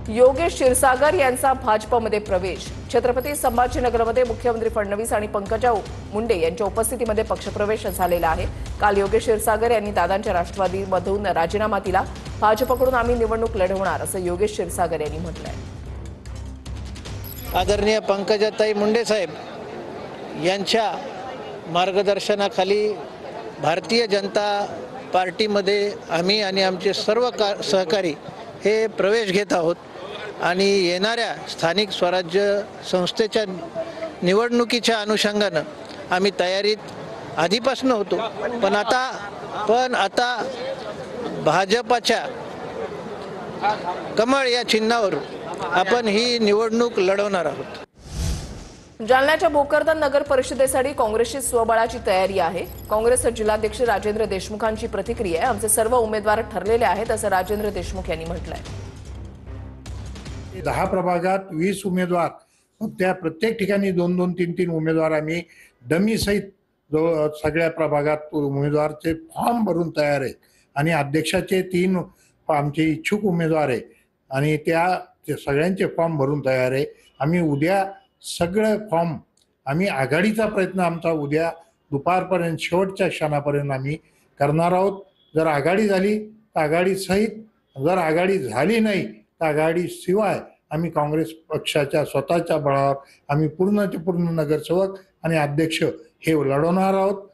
योगेश क्षीरसागर यांचा भाजपमध्ये प्रवेश। छत्रपती संभाजीनगरमध्ये मुख्यमंत्री फडणवीस आणि पंकजा मुंडे यांच्या उपस्थितीमध्ये पक्षप्रवेश झालेला आहे। काल योगेश क्षीरसागर यांनी दादांच्या राष्ट्रवादीमधून राजीनामा दिला। भाजपकडून आम्ही निवडणूक लढवणार असं योगेश क्षीरसागर यांनी म्हटलंय। आदरणीय पंकजाताई मुंडे साहेब यांच्या मार्गदर्शनाखाली भारतीय जनता पार्टीमध्ये आम्ही आणि आमचे सर्व सहकारी हे प्रवेश घेत आहोत आणि येणाऱ्या स्थानिक स्वराज्य संस्थेच्या निवडणुकीच्या अनुषंगानं आम्ही तयारीत आधीपासून होतो, पण आता भाजपच्या कमळ या चिन्हावर आपण ही निवडणूक लढवणार आहोत। जालन्याच्या भोकरदन नगर परिषदेसाठी काँग्रेसची स्वबळाची तयारी आहे। काँग्रेस जिल्हाध्यक्ष राजेंद्र देशमुखांची प्रतिक्रिया आहे। आमचे सर्व उमेदवार ठरलेले आहेत असं राजेंद्र देशमुख यांनी म्हटलंय। 10 प्रभागात 20 उमेदवार, त्या प्रत्येक ठिकाणी 2-2, 3-3 उमेदवार आम्ही डमी सहित सगळ्या प्रभागात उमेदवारचे फॉर्म भरून तयार आहेत आणि अध्यक्षाचे 3 आमचे इच्छुक उमेदवार आहे आणि त्या सगळ्यांचे फॉर्म भरून तयार आहे। आम्ही उद्या सगळे फॉर्म आम्ही आघाडीचा प्रयत्न आमचा उद्या दुपारपर्यंत शेवटच्या क्षणापर्यंत आम्ही करणार आहोत। जर आघाडी झाली तर आघाडी सहित, जर आघाडी झाली नाही तर आघाडी शिवाय आम्ही काँग्रेस पक्षाच्या स्वतःच्या बळावर आम्ही पूर्ण नगरसेवक आणि अध्यक्ष हे लढवणार आहोत।